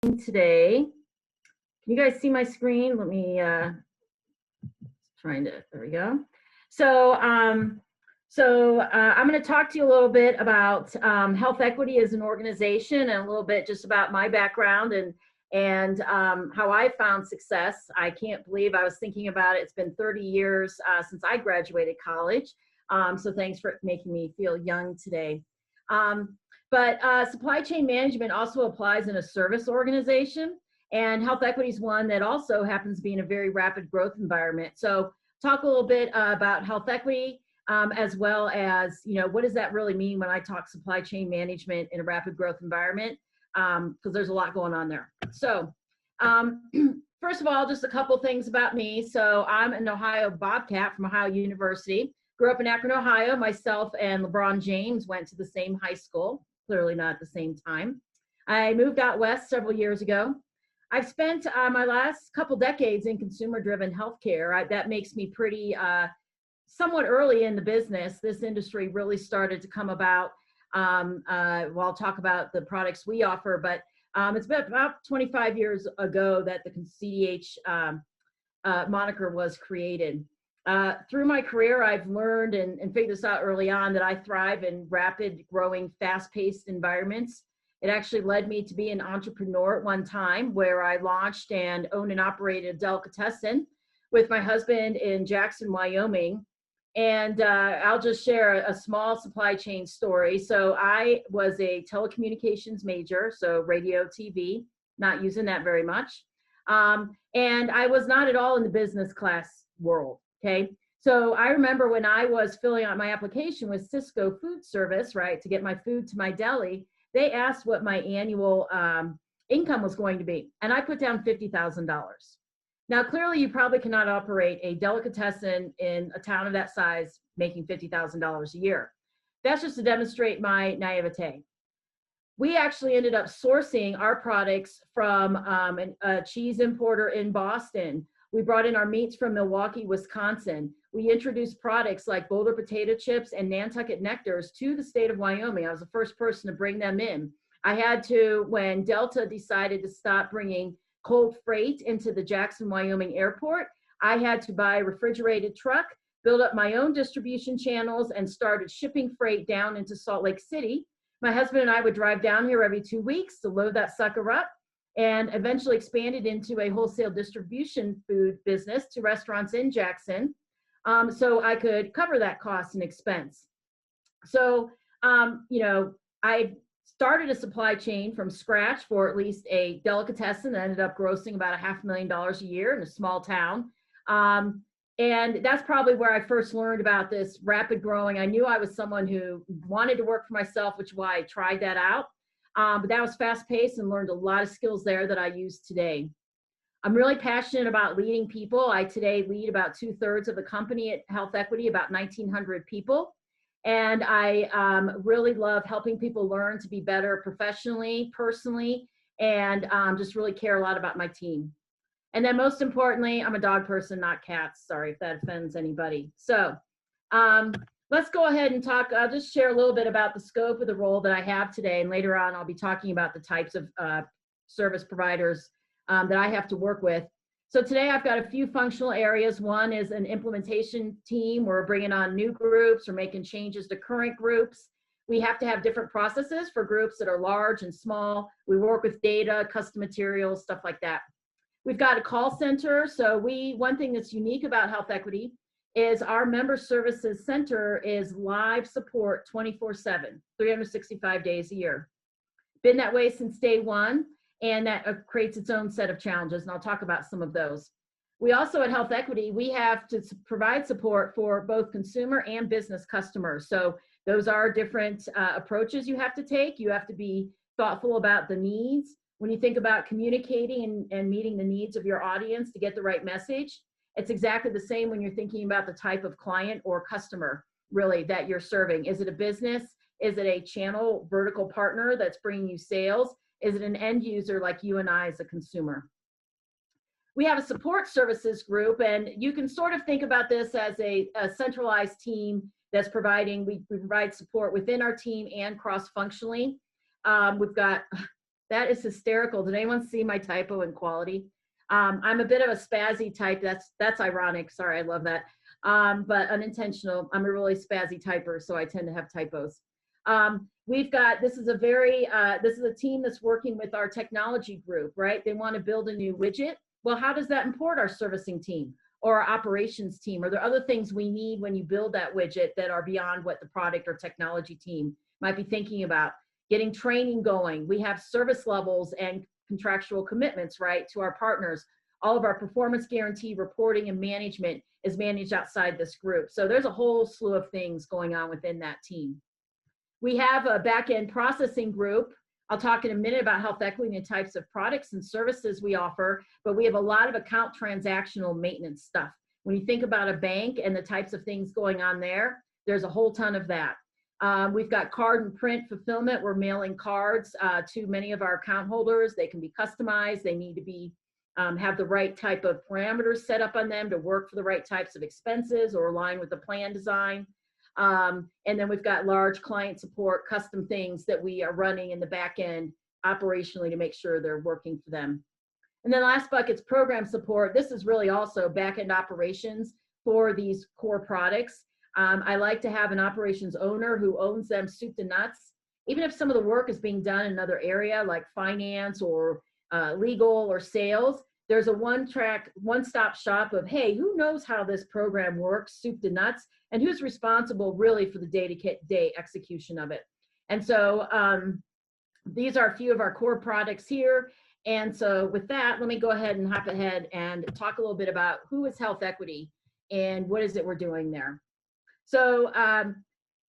today. Can you guys see my screen? Let me there we go. So I'm going to talk to you a little bit about HealthEquity as an organization, and a little bit just about my background and how I found success. I can't believe I was thinking about it. It's been 30 years since I graduated college. So thanks for making me feel young today. But supply chain management also applies in a service organization, and HealthEquity is one that also happens to be in a very rapid growth environment. So talk a little bit about HealthEquity, as well as, what does that really mean when I talk supply chain management in a rapid growth environment? Because there's a lot going on there. So first of all, just a couple things about me. So I'm an Ohio Bobcat from Ohio University. Grew up in Akron, Ohio. Myself and LeBron James went to the same high school, clearly not at the same time. I moved out west several years ago. I've spent my last couple decades in consumer-driven healthcare. That makes me pretty somewhat early in the business. This industry really started to come about. I'll talk about the products we offer, but it's been about 25 years ago that the CDH moniker was created. Through my career, I've learned and figured this out early on that I thrive in rapid growing, fast-paced environments. It actually led me to be an entrepreneur at one time, where I launched and owned and operated a delicatessen with my husband in Jackson, Wyoming. And I'll just share a small supply chain story. So I was a telecommunications major, so radio, TV, not using that very much. And I was not at all in the business class world, okay? So I remember when I was filling out my application with Cisco Food Service, right, to get my food to my deli, they asked what my annual income was going to be. And I put down $50,000. Now, clearly, you probably cannot operate a delicatessen in a town of that size making $50,000 a year. That's just to demonstrate my naivete. We actually ended up sourcing our products from a cheese importer in Boston. We brought in our meats from Milwaukee, Wisconsin. We introduced products like Boulder potato chips and Nantucket nectars to the state of Wyoming. I was the first person to bring them in. I had to, when Delta decided to stop bringing cold freight into the Jackson, Wyoming airport, I had to buy a refrigerated truck, build up my own distribution channels, and started shipping freight down into Salt Lake City. My husband and I would drive down here every 2 weeks to load that sucker up, and eventually expanded into a wholesale distribution food business to restaurants in Jackson, so I could cover that cost and expense. So, I started a supply chain from scratch for at least a delicatessen that ended up grossing about $500,000 a year in a small town. And that's probably where I first learned about this rapid growing. I knew I was someone who wanted to work for myself, which is why I tried that out. But that was fast paced and learned a lot of skills there that I use today. I'm really passionate about leading people. I today lead about 2/3 of the company at HealthEquity, about 1,900 people. And I really love helping people learn to be better professionally, personally, and just really care a lot about my team. And then most importantly, I'm a dog person, not cats. Sorry if that offends anybody. So let's go ahead and talk. I'll just share a little bit about the scope of the role that I have today. And later on, I'll be talking about the types of service providers that I have to work with. So today I've got a few functional areas. One is an implementation team. We're bringing on new groups or making changes to current groups. We have to have different processes for groups that are large and small. We work with data, custom materials, stuff like that. We've got a call center. So one thing that's unique about HealthEquity is our member services center is live support 24/7, 365 days a year. Been that way since day one. And that creates its own set of challenges, and I'll talk about some of those. We also at HealthEquity, we have to provide support for both consumer and business customers. So those are different approaches you have to take. You have to be thoughtful about the needs. When you think about communicating and meeting the needs of your audience to get the right message, it's exactly the same when you're thinking about the type of client or customer, really, that you're serving. Is it a business? Is it a channel vertical partner that's bringing you sales? Is it an end user like you and I as a consumer? We have a support services group, and you can sort of think about this as a centralized team that's providing, we provide support within our team and cross-functionally. We've got That is hysterical. Did anyone see my typo in quality? I'm a bit of a spazzy type. That's ironic. Sorry, I love that. But unintentional. I'm a really spazzy typer, so I tend to have typos. This is a team that's working with our technology group, right? They want to build a new widget. Well, how does that import our servicing team or our operations team? Are there other things we need when you build that widget that are beyond what the product or technology team might be thinking about? Getting training going. We have service levels and contractual commitments, right, to our partners. All of our performance guarantee reporting and management is managed outside this group. So there's a whole slew of things going on within that team. We have a back-end processing group. I'll talk in a minute about HealthEquity and the types of products and services we offer, but we have a lot of account transactional maintenance stuff. When you think about a bank and the types of things going on there, there's a whole ton of that. We've got card and print fulfillment. We're mailing cards to many of our account holders. They can be customized. They need to be have the right type of parameters set up on them to work for the right types of expenses or align with the plan design. And then we've got large client support, custom things that we are running in the back end operationally to make sure they're working for them. And then last bucket's program support. This is really also back end operations for these core products. I like to have an operations owner who owns them soup to nuts. Even if some of the work is being done in another area like finance or legal or sales, there's a one-stop shop of, hey, who knows how this program works, soup to nuts, and who's responsible really for the day-to-day execution of it. And so these are a few of our core products here. And so with that, let me go ahead and hop ahead and talk a little bit about who is HealthEquity and what is it we're doing there. So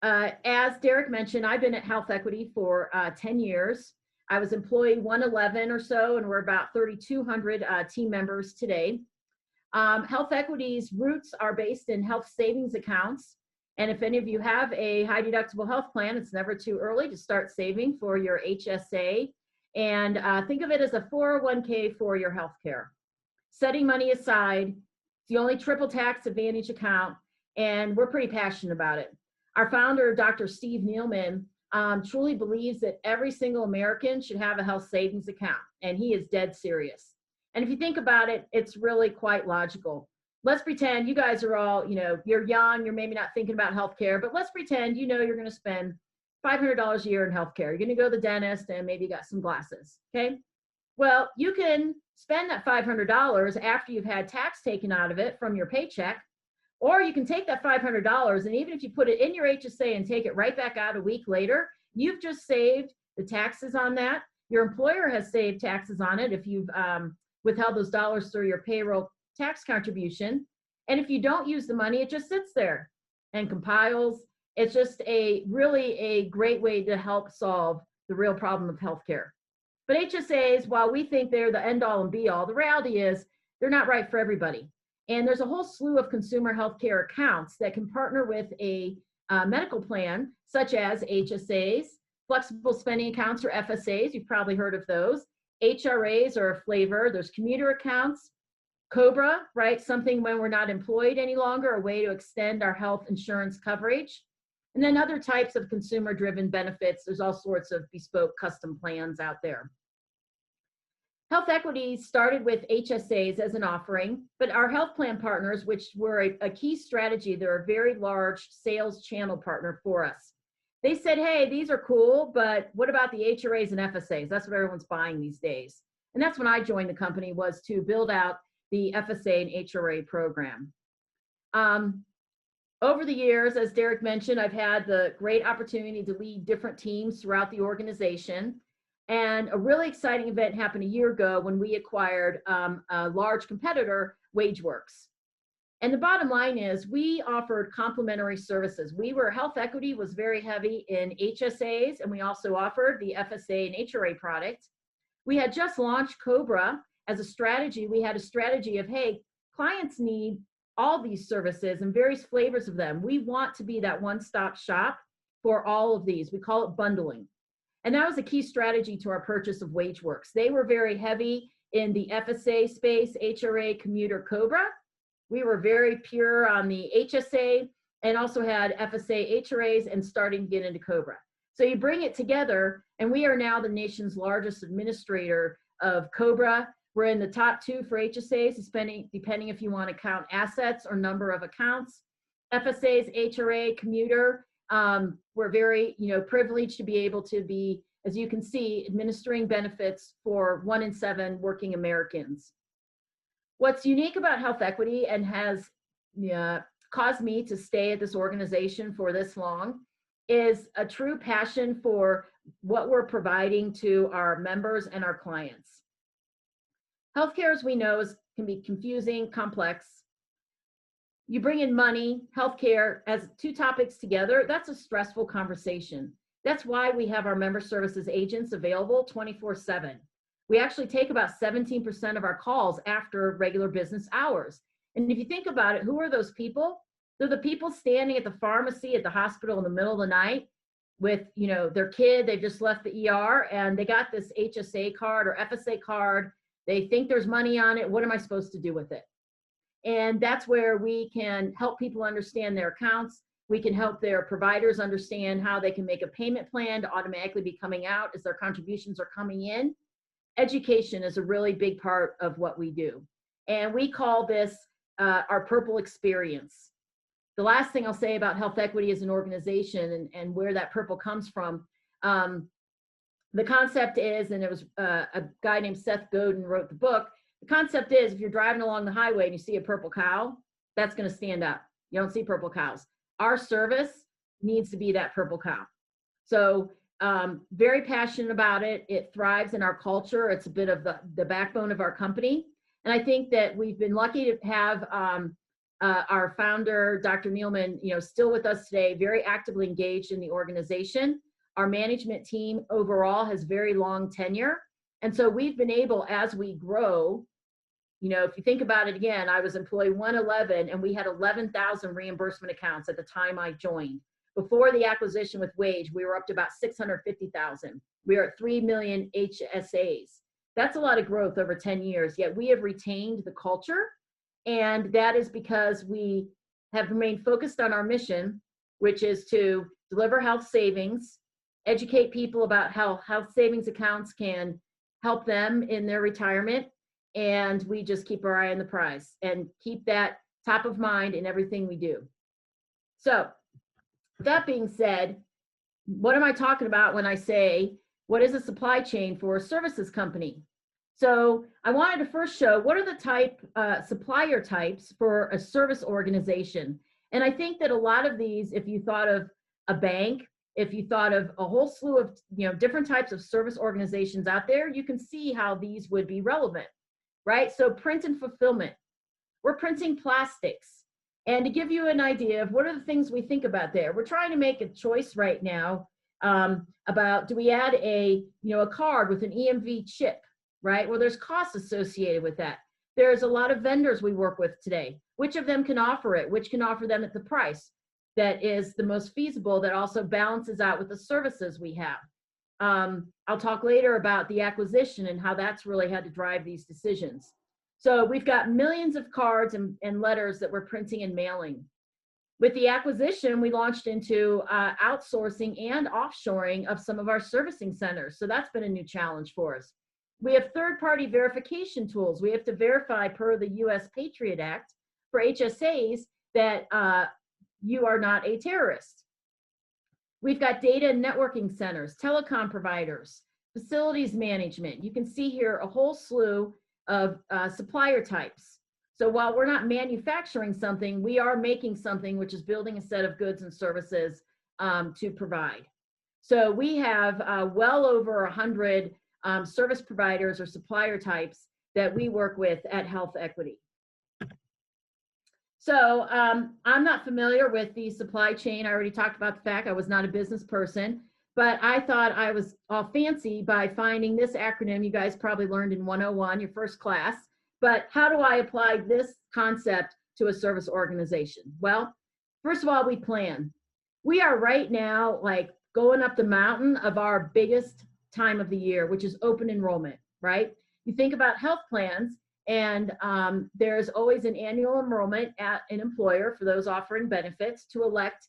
as Derek mentioned, I've been at HealthEquity for 10 years. I was employee 111 or so, and we're about 3,200 team members today. HealthEquity's roots are based in health savings accounts. And if any of you have a high deductible health plan, it's never too early to start saving for your HSA. And think of it as a 401k for your health care. Setting money aside, it's the only triple tax advantage account, and we're pretty passionate about it. Our founder, Dr. Steve Nealman, truly believes that every single American should have a health savings account, and he is dead serious. And if you think about it, it's really quite logical. Let's pretend you guys are all, you're young, you're maybe not thinking about healthcare, but let's pretend you're going to spend $500 a year in healthcare. You're going to go to the dentist and maybe you got some glasses, okay? Well, you can spend that $500 after you've had tax taken out of it from your paycheck, or you can take that $500 and even if you put it in your HSA and take it right back out a week later, you've just saved the taxes on that. Your employer has saved taxes on it if you've withheld those dollars through your payroll tax contribution. And if you don't use the money, it just sits there and compiles. It's just really a great way to help solve the real problem of healthcare. But HSAs, while we think they're the end all and be all, the reality is they're not right for everybody. And there's a whole slew of consumer healthcare accounts that can partner with a medical plan, such as HSAs, flexible spending accounts or FSAs. You've probably heard of those. HRAs are a flavor. There's commuter accounts, COBRA, right? Something when we're not employed any longer, a way to extend our health insurance coverage. And then other types of consumer-driven benefits. There's all sorts of bespoke custom plans out there. HealthEquity started with HSAs as an offering, but our health plan partners, which were a key strategy, they're a very large sales channel partner for us. They said, hey, these are cool, but what about the HRAs and FSAs? That's what everyone's buying these days. And that's when I joined the company, was to build out the FSA and HRA program. Over the years, as Derek mentioned, I've had the great opportunity to lead different teams throughout the organization. And a really exciting event happened a year ago when we acquired a large competitor, WageWorks. And the bottom line is we offered complementary services. HealthEquity was very heavy in HSAs, and we also offered the FSA and HRA product. We had just launched COBRA as a strategy. We had a strategy of, hey, clients need all these services and various flavors of them. We want to be that one-stop shop for all of these. We call it bundling. And that was a key strategy to our purchase of WageWorks. They were very heavy in the FSA space, HRA, commuter, COBRA. We were very pure on the HSA and also had FSA, HRAs, and starting to get into COBRA. So you bring it together, and we are now the nation's largest administrator of COBRA. We're in the top 2 for HSAs, depending if you want to count assets or number of accounts. FSAs, HRA, commuter. We're very, privileged to be able to be, as you can see, administering benefits for 1 in 7 working Americans. What's unique about HealthEquity and has caused me to stay at this organization for this long is a true passion for what we're providing to our members and our clients. Healthcare, as we know, can be confusing, complex. You bring in money, healthcare as 2 topics together, that's a stressful conversation. That's why we have our member services agents available 24/7. We actually take about 17% of our calls after regular business hours. And if you think about it, who are those people? They're the people standing at the pharmacy at the hospital in the middle of the night with, their kid, they've just left the ER and they got this HSA card or FSA card. They think there's money on it. What am I supposed to do with it? And that's where we can help people understand their accounts. We can help their providers understand how they can make a payment plan to automatically be coming out as their contributions are coming in. Education is a really big part of what we do. And we call this our purple experience. The last thing I'll say about HealthEquity as an organization and where that purple comes from, the concept is, and it was a guy named Seth Godin wrote the book, the concept is if you're driving along the highway and you see a purple cow, that's going to stand up. You don't see purple cows. Our service needs to be that purple cow. So very passionate about it. It thrives in our culture. It's a bit of the backbone of our company. And I think that we've been lucky to have our founder, Dr. Nealman, still with us today, very actively engaged in the organization. Our management team overall has very long tenure. And so we've been able, as we grow, if you think about it again, I was employee 111 and we had 11,000 reimbursement accounts at the time I joined. Before the acquisition with Wage, we were up to about 650,000. We are at 3 million HSAs. That's a lot of growth over 10 years, yet we have retained the culture. And that is because we have remained focused on our mission, which is to deliver health savings, educate people about how health savings accounts can help them in their retirement. And we just keep our eye on the prize and keep that top of mind in everything we do. So that being said, what am I talking about when I say, what is a supply chain for a services company? So I wanted to first show what are the supplier types for a service organization. And I think that a lot of these, if you thought of a bank, if you thought of a whole slew of different types of service organizations out there, you can see how these would be relevant, right? So print and fulfillment. We're printing plastics. And to give you an idea of what are the things we think about there, we're trying to make a choice right now about do we add a card with an EMV chip, right? Well, there's costs associated with that. There's a lot of vendors we work with today. Which of them can offer it? Which can offer them at the price that is the most feasible, that also balances out with the services we have. I'll talk later about the acquisition and how that's really had to drive these decisions. So we've got millions of cards and letters that we're printing and mailing. With the acquisition, we launched into outsourcing and offshoring of some of our servicing centers. So that's been a new challenge for us. We have third-party verification tools. We have to verify per the US Patriot Act for HSAs that you are not a terrorist. We've got data and networking centers, telecom providers, facilities management. You can see here a whole slew of supplier types. So while we're not manufacturing something, we are making something, which is building a set of goods and services to provide. So we have well over 100 service providers or supplier types that we work with at HealthEquity. So I'm not familiar with the supply chain. I already talked about the fact I was not a business person, but I thought I was all fancy by finding this acronym you guys probably learned in 101, your first class. But how do I apply this concept to a service organization? Well, first of all, we plan. We are right now like going up the mountain of our biggest time of the year, which is open enrollment, right? You think about health plans, and there's always an annual enrollment at an employer for those offering benefits to elect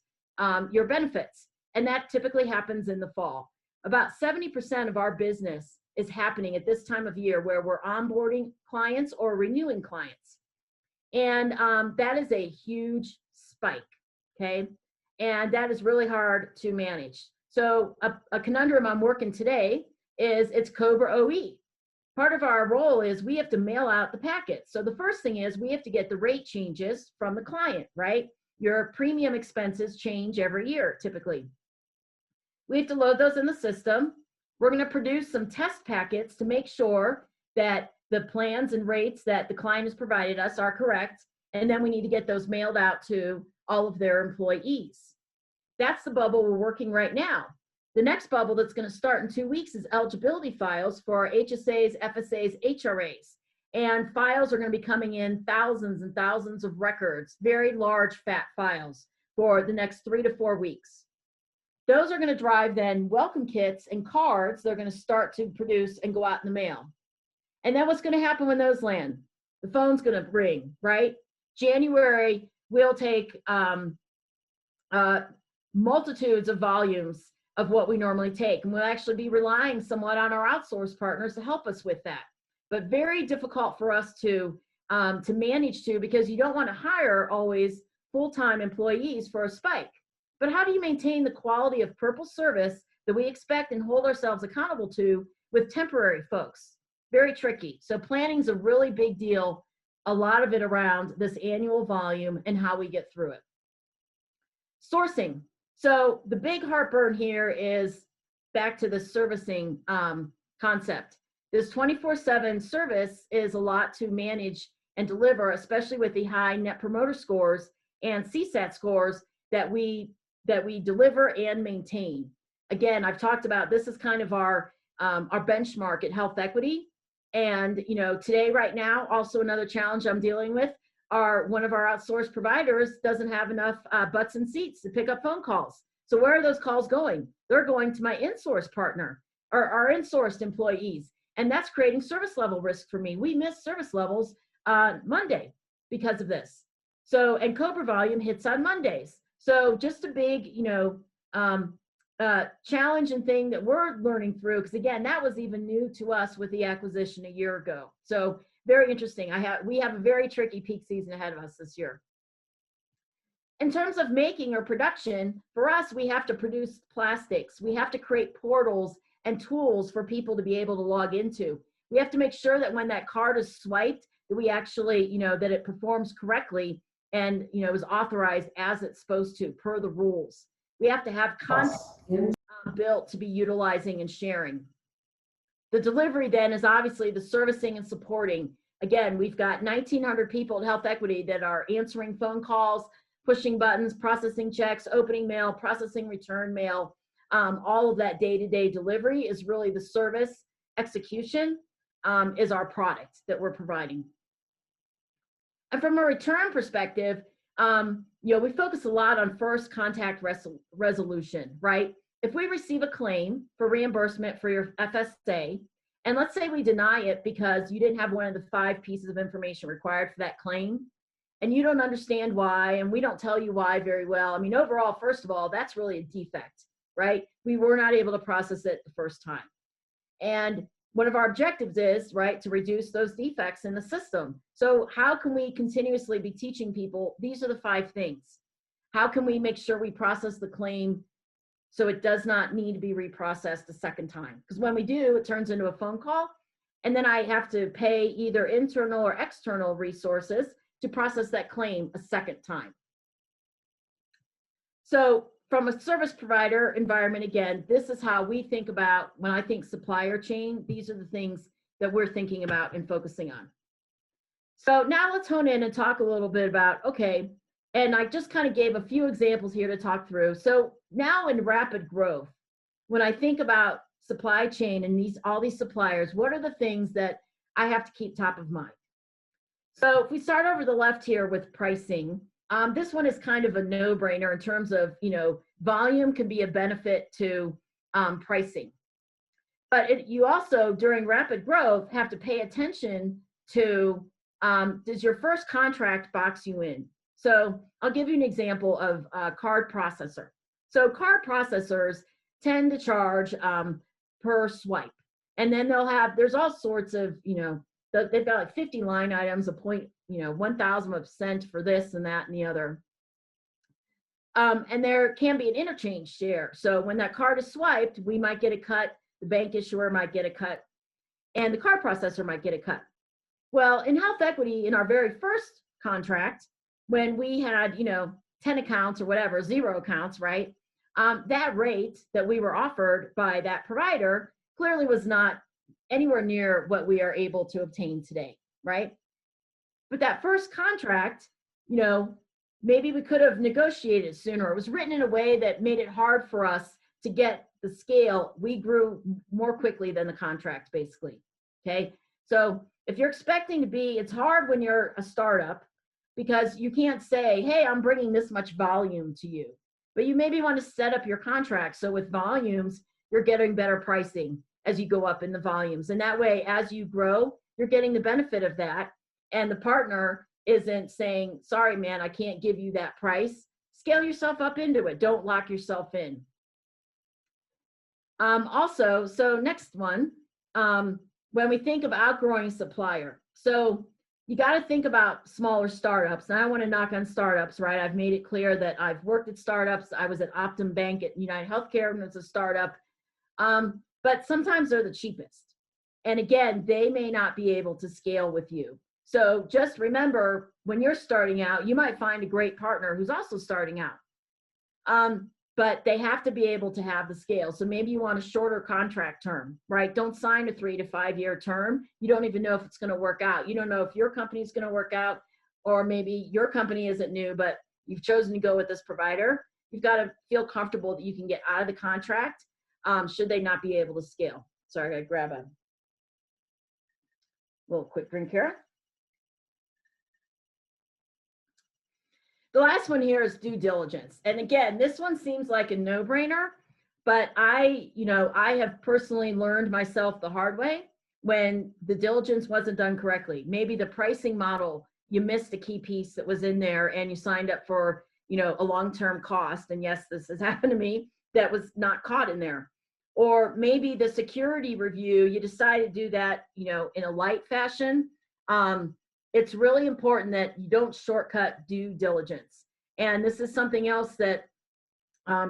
your benefits. and that typically happens in the fall. About 70% of our business is happening at this time of year where we're onboarding clients or renewing clients. And that is a huge spike, okay? And that is really hard to manage. So a conundrum I'm working today is it's Cobra OE. Part of our role is we have to mail out the packets. So the first thing is we have to get the rate changes from the client, right? Your premium expenses change every year, typically. We have to load those in the system. We're going to produce some test packets to make sure that the plans and rates that the client has provided us are correct. And then we need to get those mailed out to all of their employees. That's the bubble we're working right now. The next bubble that's going to start in 2 weeks is eligibility files for HSAs, FSAs, HRAs. And files are going to be coming in thousands and thousands of records, very large fat files for the next 3 to 4 weeks. Those are going to drive then welcome kits and cards they're going to start to produce and go out in the mail. And then what's going to happen when those land? The phone's going to ring, right? January, we'll take multitudes of volumes of what we normally take. And we'll actually be relying somewhat on our outsource partners to help us with that. But very difficult for us to manage because you don't want to hire always full-time employees for a spike. But how do you maintain the quality of purple service that we expect and hold ourselves accountable to with temporary folks? Very tricky. So planning is a really big deal, a lot of it around this annual volume and how we get through it. Sourcing. So the big heartburn here is back to the servicing concept. This 24/7 service is a lot to manage and deliver, especially with the high net promoter scores and CSAT scores that we deliver and maintain. Again, I've talked about this is kind of our benchmark at HealthEquity. And today, right now, also another challenge I'm dealing with are one of our outsourced providers doesn't have enough butts and seats to pick up phone calls. So where are those calls going? They're going to my in-source partner or our in-sourced employees. And that's creating service level risk for me. We miss service levels on Monday because of this. So, and Cobra volume hits on Mondays. So just a big, challenge and thing that we're learning through, because again, that was even new to us with the acquisition a year ago. So very interesting. We have a very tricky peak season ahead of us this year. In terms of making or production, for us, we have to produce plastics. We have to create portals and tools for people to be able to log into. We have to make sure that when that card is swiped, that we actually, that it performs correctly and, is authorized as it's supposed to per the rules. We have to have content built to be utilizing and sharing. The delivery then is obviously the servicing and supporting. Again, we've got 1,900 people at HealthEquity that are answering phone calls, pushing buttons, processing checks, opening mail, processing return mail. All of that day-to-day delivery is really the service. Execution is our product that we're providing. And from a return perspective, we focus a lot on first contact resolution, right? If we receive a claim for reimbursement for your FSA, and let's say we deny it because you didn't have one of the 5 pieces of information required for that claim, and you don't understand why, and we don't tell you why very well. I mean, overall, first of all, that's really a defect, right? We were not able to process it the first time. And one of our objectives is, right, to reduce those defects in the system. So how can we continuously be teaching people, these are the 5 things. How can we make sure we process the claim so it does not need to be reprocessed a second time? Because when we do, it turns into a phone call, and then I have to pay either internal or external resources to process that claim a second time. So from a service provider environment, again, this is how we think about, when I think supplier chain, these are the things that we're thinking about and focusing on. So now let's hone in and talk a little bit about, okay, and I just kind of gave a few examples here to talk through. So now in rapid growth, when I think about supply chain and all these suppliers, what are the things that I have to keep top of mind? So if we start over the left here with pricing, this one is kind of a no-brainer in terms of, volume can be a benefit to pricing. But you also, during rapid growth, have to pay attention to, does your first contract box you in? So I'll give you an example of a card processor. So card processors tend to charge per swipe. And then there's all sorts of, they've got like 50 line items, a point, 1,000% for this and that and the other. And there can be an interchange share. So when that card is swiped, we might get a cut, the bank issuer might get a cut, and the card processor might get a cut. Well, in HealthEquity, in our very first contract, when we had, 10 accounts or whatever, 0 accounts, right? That rate that we were offered by that provider clearly was not anywhere near what we are able to obtain today, right? But that first contract, maybe we could have negotiated sooner. It was written in a way that made it hard for us to get the scale. We grew more quickly than the contract, basically, okay? So if you're expecting to be, it's hard when you're a startup because you can't say, hey, I'm bringing this much volume to you. But you maybe want to set up your contract so with volumes, you're getting better pricing as you go up in the volumes. And that way, as you grow, you're getting the benefit of that. And the partner isn't saying, sorry, man, I can't give you that price. Scale yourself up into it. Don't lock yourself in. Also, so next one, when we think of outgrowing supplier. So you got to think about smaller startups. And I want to knock on startups, right? I've made it clear that I've worked at startups. I was at Optum Bank at United Healthcare when it was a startup. But sometimes they're the cheapest. And again, they may not be able to scale with you. So just remember, when you're starting out, you might find a great partner who's also starting out. But they have to be able to have the scale. So maybe you want a shorter contract term, right? Don't sign a 3 to 5 year term. You don't even know if it's going to work out. You don't know if your company is going to work out, or maybe your company isn't new, but you've chosen to go with this provider. You've got to feel comfortable that you can get out of the contract should they not be able to scale. Sorry, I got to grab a little quick drink here. The last one here is due diligence. And again, this one seems like a no-brainer, but I have personally learned myself the hard way when the diligence wasn't done correctly. Maybe the pricing model, you missed a key piece that was in there and you signed up for, a long-term cost. And yes, this has happened to me, that was not caught in there. Or maybe the security review, you decided to do that, in a light fashion. It's really important that you don't shortcut due diligence. And this is something else that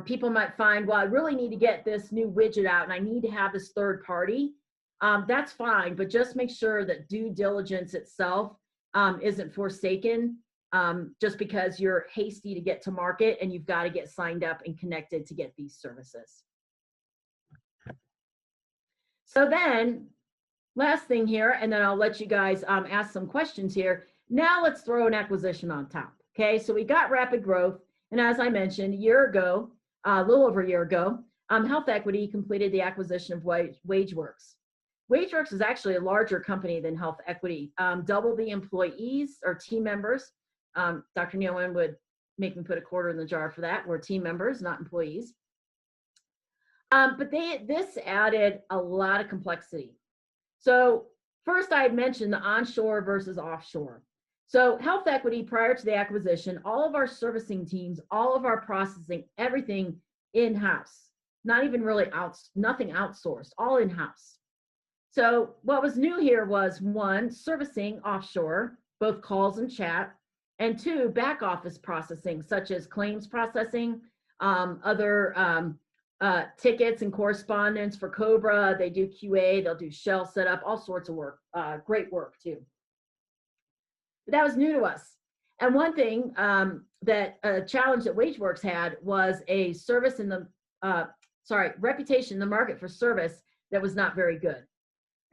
people might find, well, I really need to get this new widget out and I need to have this third party. That's fine, but just make sure that due diligence itself isn't forsaken just because you're hasty to get to market and you've got to get signed up and connected to get these services. So then, last thing here, and then I'll let you guys ask some questions here. Now let's throw an acquisition on top. Okay, so we got rapid growth. And as I mentioned, a year ago, a little over a year ago, HealthEquity completed the acquisition of WageWorks. WageWorks is actually a larger company than HealthEquity, double the employees or team members. Dr. Nealon would make me put a quarter in the jar for that. We're team members, not employees. But this added a lot of complexity. So first I had mentioned the onshore versus offshore. So HealthEquity, prior to the acquisition, all of our servicing teams, all of our processing, everything in-house, not even really nothing outsourced, all in-house. So what was new here was 1, servicing offshore, both calls and chat, and 2, back office processing, such as claims processing, other tickets and correspondence for Cobra. They do QA, they'll do shell setup, all sorts of work, great work too. But that was new to us. And one thing that a challenge that WageWorks had was a service in the, reputation in the market for service that was not very good.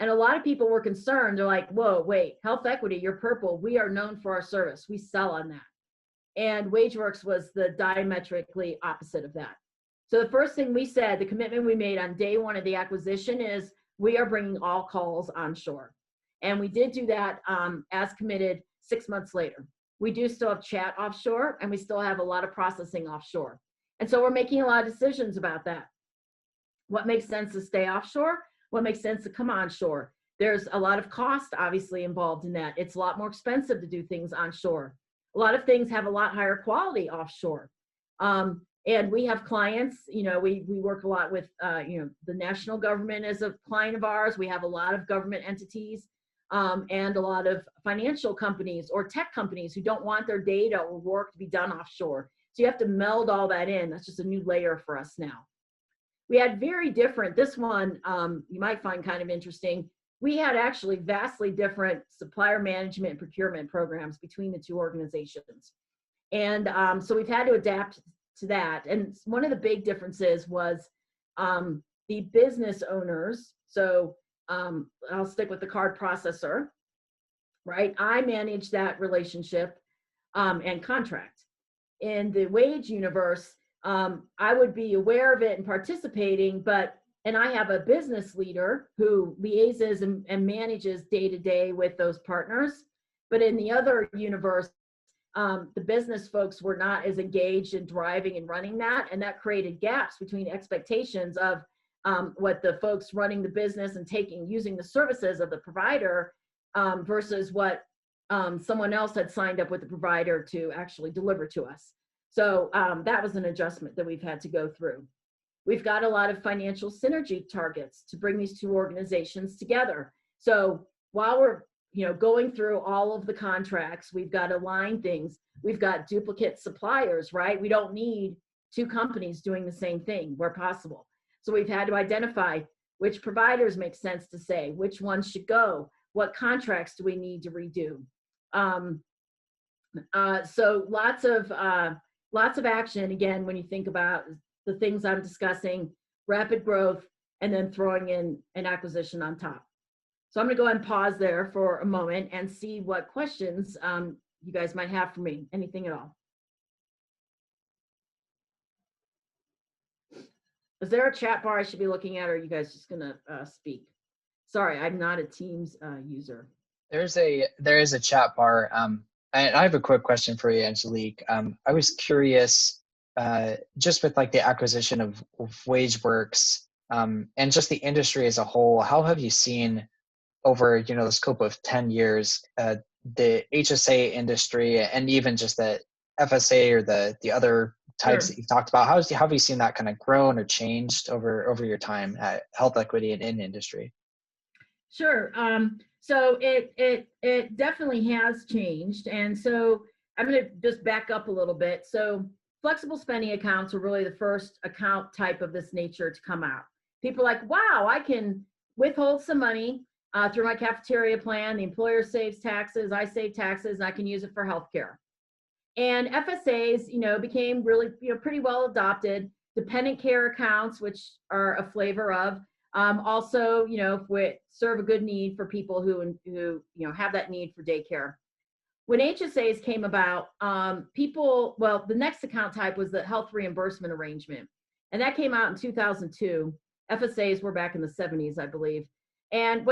And a lot of people were concerned. They're like, whoa, wait, HealthEquity, you're purple. We are known for our service. We sell on that. And WageWorks was the diametrically opposite of that. So the first thing we said, the commitment we made on day 1 of the acquisition is we are bringing all calls onshore. And we did do that as committed 6 months later. We do still have chat offshore and we still have a lot of processing offshore. And so we're making a lot of decisions about that. What makes sense to stay offshore? What makes sense to come onshore? There's a lot of cost obviously involved in that. It's a lot more expensive to do things onshore. A lot of things have a lot higher quality offshore. And we have clients, we work a lot with, the national government is a client of ours. We have a lot of government entities and a lot of financial companies or tech companies who don't want their data or work to be done offshore. So you have to meld all that in. That's just a new layer for us now. We had very different, this one you might find kind of interesting. We had actually vastly different supplier management and procurement programs between the two organizations. And so we've had to adapt to that. And one of the big differences was the business owners. So I'll stick with the card processor, right? I manage that relationship and contract. In the wage universe, I would be aware of it and participating, and I have a business leader who liaises and manages day to day with those partners. But in the other universe, the business folks were not as engaged in driving and running that, and that created gaps between expectations of what the folks running the business and using the services of the provider versus what someone else had signed up with the provider to actually deliver to us. So that was an adjustment that we've had to go through. We've got a lot of financial synergy targets to bring these two organizations together. So while we're going through all of the contracts, we've got to align things. We've got duplicate suppliers, right? We don't need two companies doing the same thing where possible. So we've had to identify which providers make sense to say, which ones should go, what contracts do we need to redo. So lots of action, again, when you think about the things I'm discussing, rapid growth, and then throwing in an acquisition on top. So I'm going to go ahead and pause there for a moment and see what questions you guys might have for me. Anything at all? Is there a chat bar I should be looking at, or are you guys just going to speak? Sorry, I'm not a Teams user. There is a chat bar. I have a quick question for you, Angelique. I was curious, just with like the acquisition of WageWorks and just the industry as a whole, how have you seen over the scope of 10 years the HSA industry and even just the FSA or the other types that you've talked about? How have you seen that kind of grown or changed over your time at HealthEquity and in industry? Sure. So it definitely has changed. And so I'm going to just back up a little bit. So flexible spending accounts were really the first account type of this nature to come out. People are like, wow, I can withhold some money through my cafeteria plan. The employer saves taxes, I save taxes, and I can use it for healthcare. And FSAs, became really, pretty well adopted. Dependent care accounts, which are a flavor of, also, serve a good need for people who have that need for daycare. When HSAs came about, the next account type was the health reimbursement arrangement. And that came out in 2002. FSAs were back in the 70s, I believe. And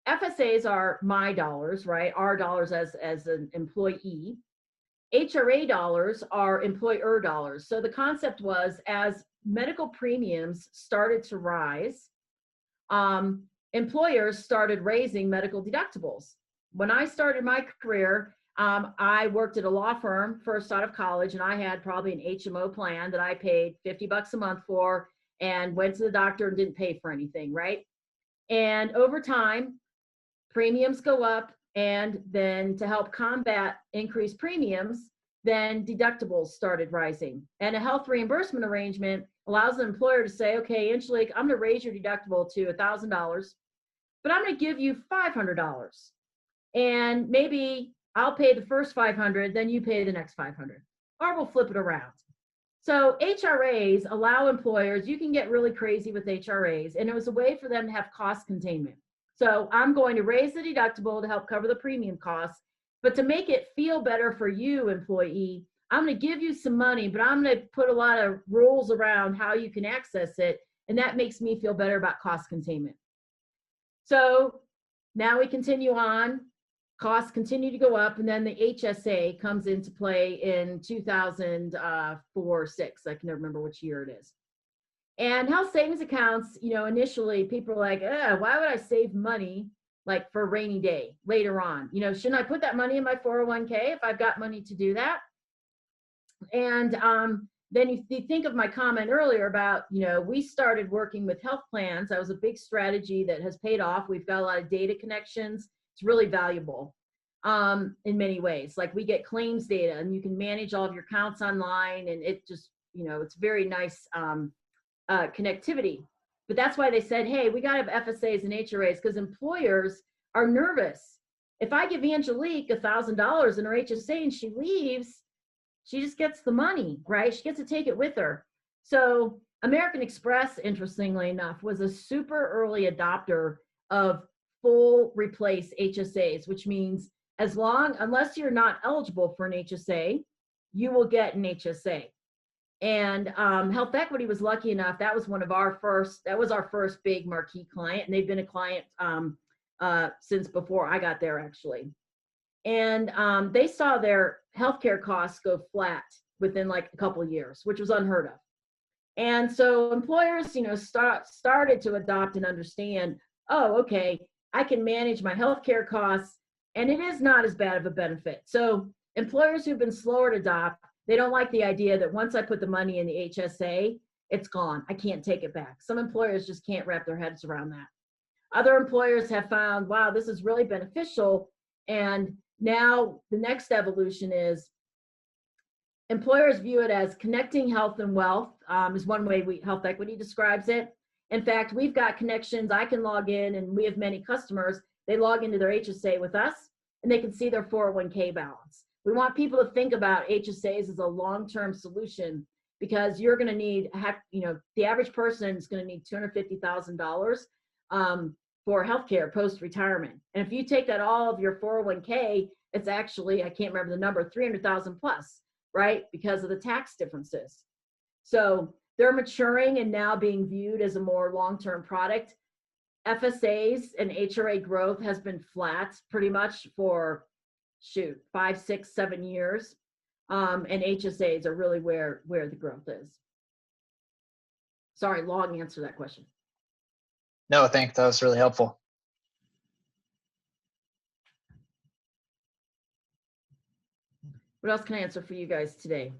FSAs are my dollars, right? Our dollars as an employee. HRA dollars are employer dollars. So the concept was, as medical premiums started to rise, employers started raising medical deductibles. When I started my career, I worked at a law firm first out of college, and I had probably an HMO plan that I paid $50 a month for and went to the doctor and didn't pay for anything, right? And over time, premiums go up, and then to help combat increased premiums, then deductibles started rising. And a health reimbursement arrangement allows the employer to say, okay, Angelique, I'm going to raise your deductible to $1,000, but I'm going to give you $500. And maybe I'll pay the first $500, then you pay the next $500, or we'll flip it around. So HRAs allow employers, you can get really crazy with HRAs, and it was a way for them to have cost containment. So I'm going to raise the deductible to help cover the premium costs, but to make it feel better for you, employee, I'm going to give you some money, but I'm going to put a lot of rules around how you can access it, and that makes me feel better about cost containment. So now we continue on. Costs continue to go up, and then the HSA comes into play in 2004, 6. I can never remember which year it is. And health savings accounts, initially people are like, why would I save money like for a rainy day later on? Shouldn't I put that money in my 401k if I've got money to do that? And then you think of my comment earlier about, we started working with health plans. That was a big strategy that has paid off. We've got a lot of data connections. It's really valuable in many ways. Like we get claims data and you can manage all of your accounts online, and it just, it's very nice connectivity. But that's why they said, hey, we got to have FSAs and HRAs, because employers are nervous. If I give Angelique $1,000 in her HSA and she leaves, she just gets the money, right? She gets to take it with her. So American Express, interestingly enough, was a super early adopter of full replace HSAs, which means unless you're not eligible for an HSA, you will get an HSA. And HealthEquity was lucky enough. That was our first big marquee client, and they've been a client since before I got there, actually. And they saw their healthcare costs go flat within like a couple of years, which was unheard of. And so employers, started to adopt and understand, oh, okay, I can manage my healthcare costs, and it is not as bad of a benefit. So employers who've been slower to adopt, they don't like the idea that once I put the money in the HSA, it's gone. I can't take it back. Some employers just can't wrap their heads around that. Other employers have found, wow, this is really beneficial. And now the next evolution is employers view it as connecting health and wealth, is one way HealthEquity describes it. In fact, we've got connections. I can log in, and we have many customers. They log into their HSA with us, and they can see their 401k balance. We want people to think about HSAs as a long-term solution, because you're going to need, the average person is going to need $250,000 for healthcare post-retirement. And if you take that all of your 401k, it's actually, I can't remember the number, 300,000 plus, right? Because of the tax differences. So they're maturing and now being viewed as a more long-term product. FSAs and HRA growth has been flat pretty much for 5, 6, 7 years. And HSAs are really where the growth is. Sorry, long answer to that question. No, thanks. That was really helpful. What else can I answer for you guys today?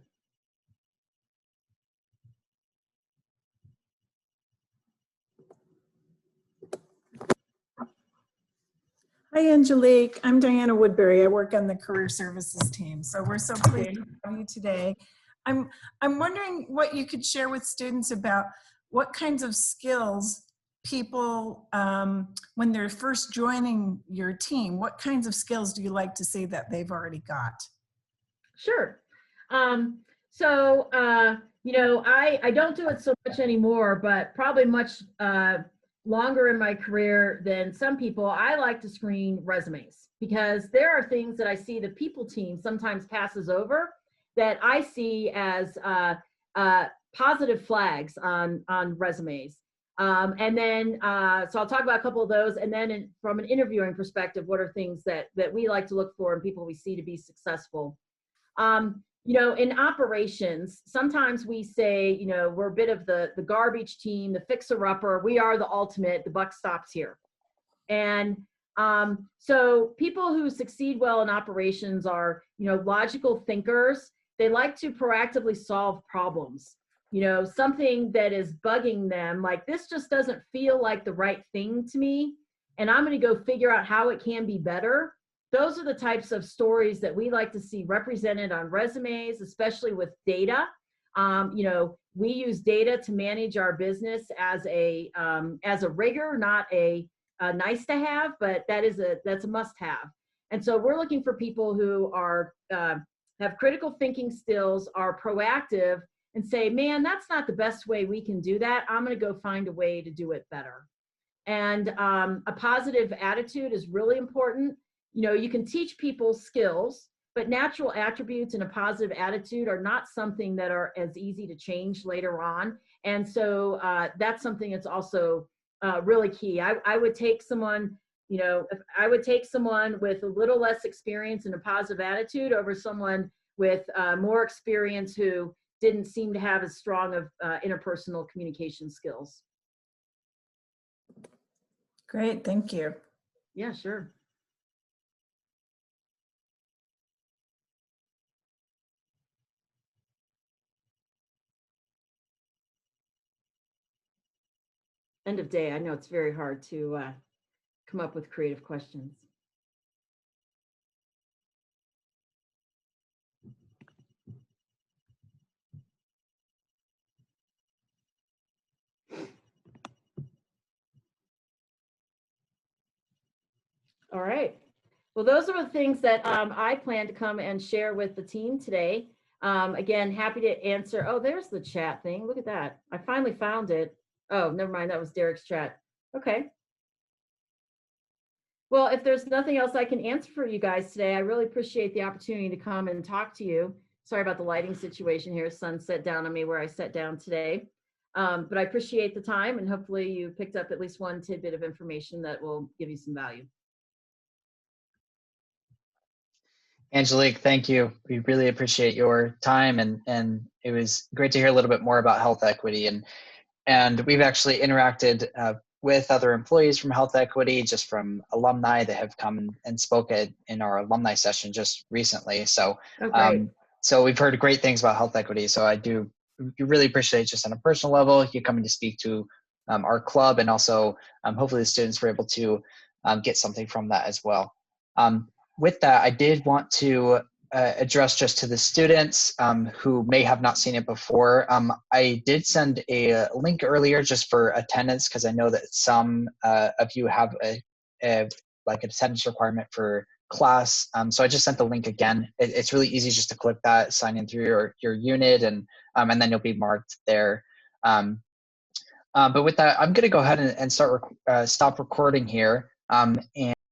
Hi, Angelique. I'm Diana Woodbury. I work on the career services team. So we're so pleased to have you today. I'm wondering what you could share with students about what kinds of skills people, when they're first joining your team, what kinds of skills do you like to see that they've already got? Sure. I don't do it so much anymore, but probably much longer in my career than some people. I like to screen resumes, because there are things that I see the people team sometimes passes over that I see as positive flags on resumes. So I'll talk about a couple of those, and then from an interviewing perspective, what are things that we like to look for in people we see to be successful. In operations, sometimes we say, we're a bit of the garbage team, the fixer-upper. We are the ultimate, the buck stops here. And so people who succeed well in operations are, logical thinkers. They like to proactively solve problems. Something that is bugging them, like this just doesn't feel like the right thing to me, and I'm going to go figure out how it can be better. Those are the types of stories that we like to see represented on resumes, especially with data. We use data to manage our business as a rigor, not a nice to have, but that's a must have. And so we're looking for people who are have critical thinking skills, are proactive, and say, man, that's not the best way we can do that. I'm going to go find a way to do it better. And a positive attitude is really important. You can teach people skills, but natural attributes and a positive attitude are not something that are as easy to change later on. And so that's something that's also really key. I would take someone, I would take someone with a little less experience and a positive attitude over someone with more experience who didn't seem to have as strong of interpersonal communication skills. Great, thank you. Yeah, sure. end of day. I know it's very hard to come up with creative questions. All right. Well, those are the things that I plan to come and share with the team today. Again, happy to answer. Oh, there's the chat thing. Look at that. I finally found it. Oh, never mind. That was Derek's chat. Okay. Well, if there's nothing else I can answer for you guys today, I really appreciate the opportunity to come and talk to you. Sorry about the lighting situation here. Sun set down on me where I sat down today. But I appreciate the time, and hopefully you picked up at least one tidbit of information that will give you some value. Angelique, thank you. We really appreciate your time, and it was great to hear a little bit more about health equity. And we've actually interacted with other employees from HealthEquity, just from alumni that have come and spoken in our alumni session just recently. So, so we've heard great things about HealthEquity. So I do really appreciate, just on a personal level, you coming to speak to our club, and also hopefully the students were able to get something from that as well. With that, I did want to address just to the students who may have not seen it before. I did send a link earlier just for attendance, because I know that some of you have like an attendance requirement for class. So I just sent the link again. It's really easy just to click that, sign in through your unit, and then you'll be marked there. But with that, I'm going to go ahead and stop recording here. And